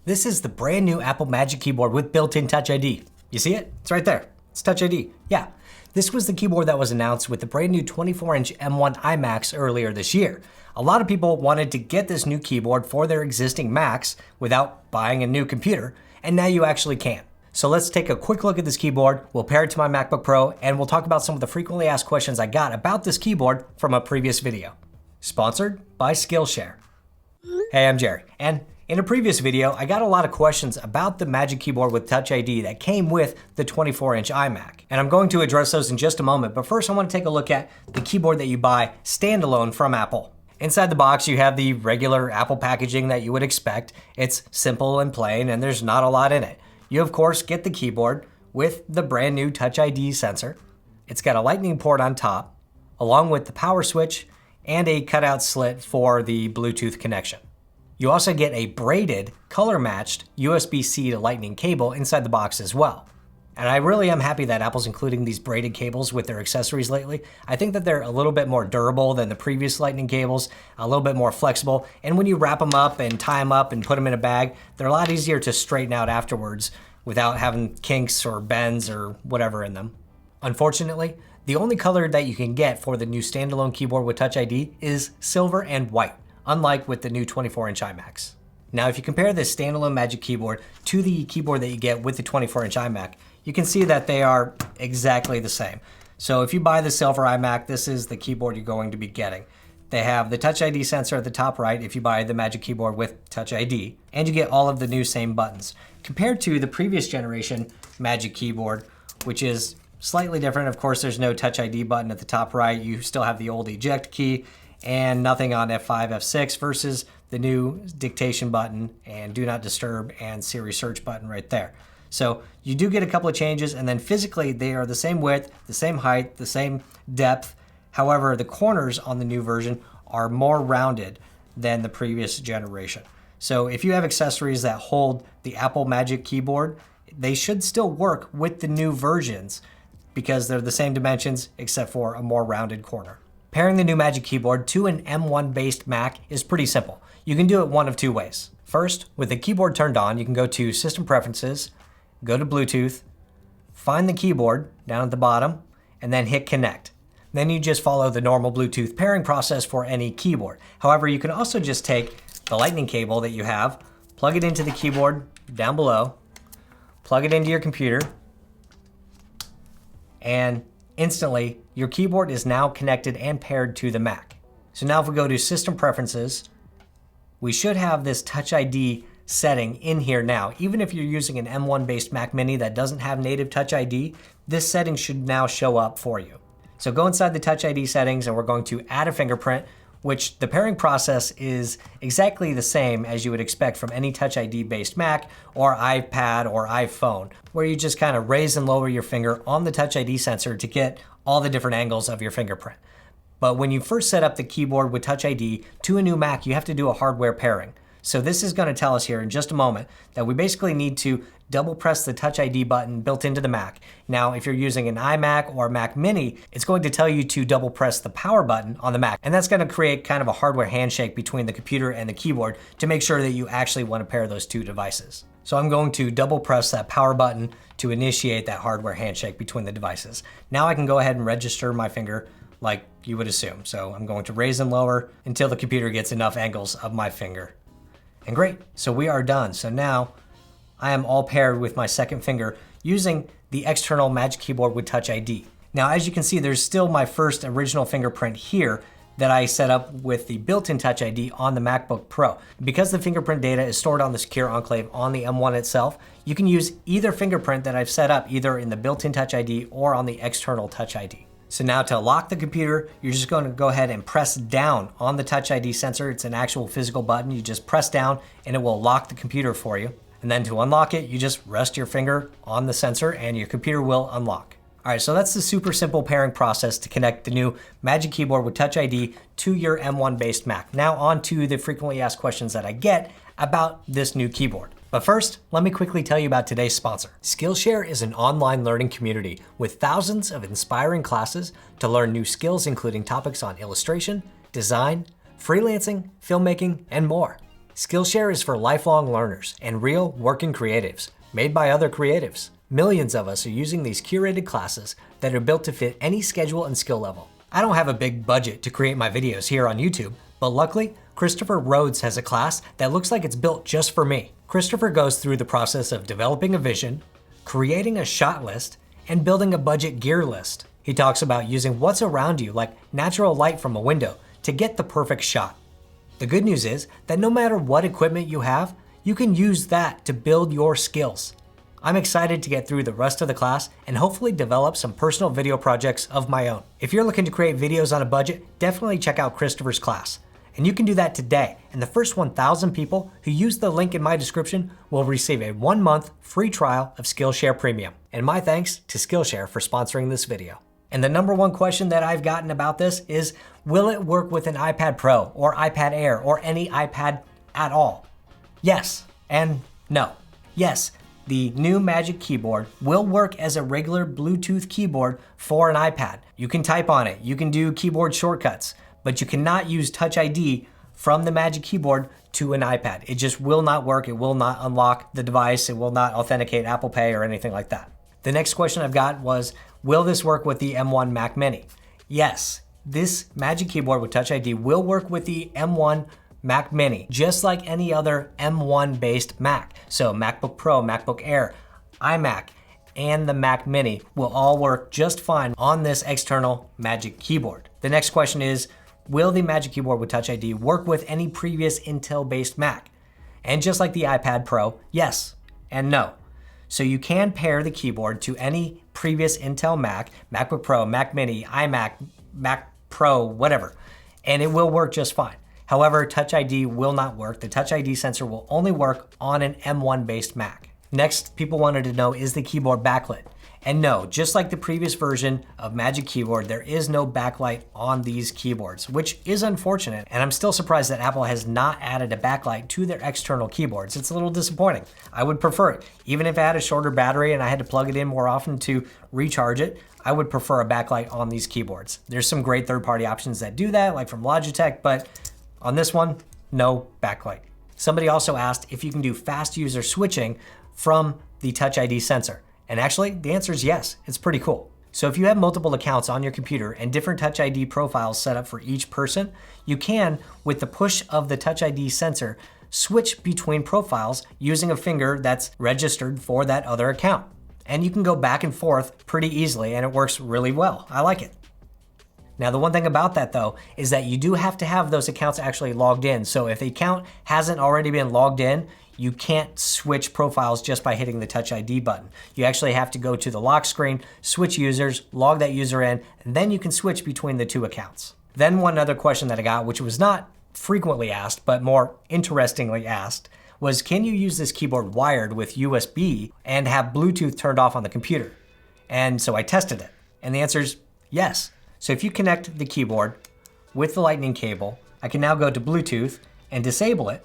This is the brand new Apple Magic Keyboard with built-in Touch ID. You see it? It's right there. It's Touch ID. Yeah. This was the keyboard that was announced with the brand new 24-inch M1 iMacs earlier this year. A lot of people wanted to get this new keyboard for their existing Macs without buying a new computer, and now you actually can. So let's take a quick look at this keyboard. We'll pair it to my MacBook Pro, and we'll talk about some of the frequently asked questions I got about this keyboard from a previous video. Sponsored by Skillshare. Hey, I'm Jerry, and in a previous video, I got a lot of questions about the Magic Keyboard with Touch ID that came with the 24-inch iMac. And I'm going to address those in just a moment, but first I want to take a look at the keyboard that you buy standalone from Apple. Inside the box, you have the regular Apple packaging that you would expect. It's simple and plain, and there's not a lot in it. You, of course, get the keyboard with the brand new Touch ID sensor. It's got a lightning port on top, along with the power switch and a cutout slit for the Bluetooth connection. You also get a braided, color-matched USB-C to Lightning cable inside the box as well. And I really am happy that Apple's including these braided cables with their accessories lately. I think that they're a little bit more durable than the previous Lightning cables, a little bit more flexible, and when you wrap them up and tie them up and put them in a bag, they're a lot easier to straighten out afterwards without having kinks or bends or whatever in them. Unfortunately, the only color that you can get for the new standalone keyboard with Touch ID is silver and white, unlike with the new 24-inch iMacs. Now, if you compare this standalone Magic Keyboard to the keyboard that you get with the 24-inch iMac, you can see that they are exactly the same. So if you buy the silver iMac, this is the keyboard you're going to be getting. They have the Touch ID sensor at the top right if you buy the Magic Keyboard with Touch ID, and you get all of the new same buttons. Compared to the previous generation Magic Keyboard, which is slightly different. Of course, there's no Touch ID button at the top right. You still have the old eject key and nothing on F5, F6 versus the new dictation button and do not disturb and Siri search button right there. So you do get a couple of changes, and then physically they are the same width, the same height, the same depth. However, the corners on the new version are more rounded than the previous generation. So if you have accessories that hold the Apple Magic Keyboard, they should still work with the new versions because they're the same dimensions except for a more rounded corner. Pairing the new Magic Keyboard to an M1 based Mac is pretty simple. You can do it one of two ways. First, with the keyboard turned on, you can go to System Preferences, go to Bluetooth, find the keyboard down at the bottom, and then hit Connect. Then you just follow the normal Bluetooth pairing process for any keyboard. However, you can also just take the Lightning cable that you have, plug it into the keyboard down below, plug it into your computer, and instantly, your keyboard is now connected and paired to the Mac. So now if we go to System Preferences, we should have this Touch ID setting in here now. Even if you're using an M1 based Mac Mini that doesn't have native Touch ID, this setting should now show up for you. So go inside the Touch ID settings and we're going to add a fingerprint, which the pairing process is exactly the same as you would expect from any Touch ID based Mac or iPad or iPhone, where you just kind of raise and lower your finger on the Touch ID sensor to get all the different angles of your fingerprint. But when you first set up the keyboard with Touch ID to a new Mac, you have to do a hardware pairing. So this is going to tell us here in just a moment that we basically need to double press the Touch ID button built into the Mac. Now, if you're using an iMac or a Mac Mini, it's going to tell you to double press the power button on the Mac. And that's going to create kind of a hardware handshake between the computer and the keyboard to make sure that you actually want to pair those two devices. So I'm going to double press that power button to initiate that hardware handshake between the devices. Now I can go ahead and register my finger like you would assume. So I'm going to raise and lower until the computer gets enough angles of my finger. And great, so we are done. So now I am all paired with my second finger using the external Magic Keyboard with Touch ID. Now, as you can see, there's still my first original fingerprint here that I set up with the built-in Touch ID on the MacBook Pro. Because the fingerprint data is stored on the Secure Enclave on the M1 itself, you can use either fingerprint that I've set up either in the built-in Touch ID or on the external Touch ID. So now to lock the computer, you're just going to go ahead and press down on the Touch ID sensor. It's an actual physical button. You just press down and it will lock the computer for you. And then to unlock it, you just rest your finger on the sensor and your computer will unlock. All right, so that's the super simple pairing process to connect the new Magic Keyboard with Touch ID to your M1 based Mac. Now on to the frequently asked questions that I get about this new keyboard. But first, let me quickly tell you about today's sponsor. Skillshare is an online learning community with thousands of inspiring classes to learn new skills, including topics on illustration, design, freelancing, filmmaking, and more. Skillshare is for lifelong learners and real working creatives, made by other creatives. Millions of us are using these curated classes that are built to fit any schedule and skill level. I don't have a big budget to create my videos here on YouTube, but luckily, Christopher Rhodes has a class that looks like it's built just for me. Christopher goes through the process of developing a vision, creating a shot list, and building a budget gear list. He talks about using what's around you, like natural light from a window, to get the perfect shot. The good news is that no matter what equipment you have, you can use that to build your skills. I'm excited to get through the rest of the class and hopefully develop some personal video projects of my own. If you're looking to create videos on a budget, definitely check out Christopher's class. And you can do that today, and the first 1,000 people who use the link in my description will receive a 1-month free trial of Skillshare Premium. And my thanks to Skillshare for sponsoring this video. And the number one question that I've gotten about this is, will it work with an iPad Pro or iPad Air or any iPad at all? Yes and no. Yes, the new Magic Keyboard will work as a regular Bluetooth keyboard for an iPad. You can type on it, you can do keyboard shortcuts, but you cannot use Touch ID from the Magic Keyboard to an iPad. It just will not work. It will not unlock the device. It will not authenticate Apple Pay or anything like that. The next question I've got was, will this work with the M1 Mac Mini? Yes, this Magic Keyboard with Touch ID will work with the M1 Mac Mini, just like any other M1 based Mac. So MacBook Pro, MacBook Air, iMac, and the Mac Mini will all work just fine on this external Magic Keyboard. The next question is, will the Magic Keyboard with Touch ID work with any previous Intel-based Mac? And just like the iPad Pro, yes and no. So you can pair the keyboard to any previous Intel Mac, MacBook Pro, Mac Mini, iMac, Mac Pro, whatever, and it will work just fine. However, Touch ID will not work. The Touch ID sensor will only work on an M1-based Mac. Next, people wanted to know, is the keyboard backlit? And no, just like the previous version of Magic Keyboard, there is no backlight on these keyboards, which is unfortunate. And I'm still surprised that Apple has not added a backlight to their external keyboards. It's a little disappointing. I would prefer it. Even if I had a shorter battery and I had to plug it in more often to recharge it, I would prefer a backlight on these keyboards. There's some great third-party options that do that, like from Logitech, but on this one, no backlight. Somebody also asked if you can do fast user switching from the Touch ID sensor. And actually, the answer is yes. It's pretty cool. So if you have multiple accounts on your computer and different Touch ID profiles set up for each person, you can, with the push of the Touch ID sensor, switch between profiles using a finger that's registered for that other account. And you can go back and forth pretty easily, and it works really well. I like it. Now, the one thing about that though, is that you do have to have those accounts actually logged in. So if the account hasn't already been logged in, you can't switch profiles just by hitting the Touch ID button. You actually have to go to the lock screen, switch users, log that user in, and then you can switch between the two accounts. Then one other question that I got, which was not frequently asked, but more interestingly asked, was, can you use this keyboard wired with USB and have Bluetooth turned off on the computer? And so I tested it, and the answer is yes. So if you connect the keyboard with the lightning cable, I can now go to Bluetooth and disable it,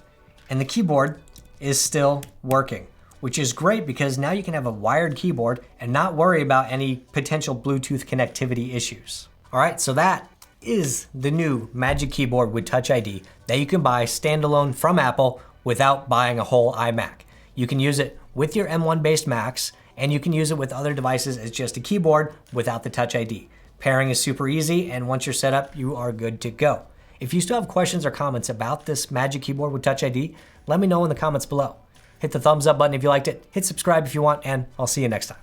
and the keyboard is still working, which is great because now you can have a wired keyboard and not worry about any potential Bluetooth connectivity issues. All right, so that is the new Magic Keyboard with Touch ID that you can buy standalone from Apple without buying a whole iMac. You can use it with your M1 based Macs, and you can use it with other devices as just a keyboard without the Touch ID. Pairing is super easy, and once you're set up, you are good to go. If you still have questions or comments about this Magic Keyboard with Touch ID, let me know in the comments below. Hit the thumbs up button if you liked it, hit subscribe if you want, and I'll see you next time.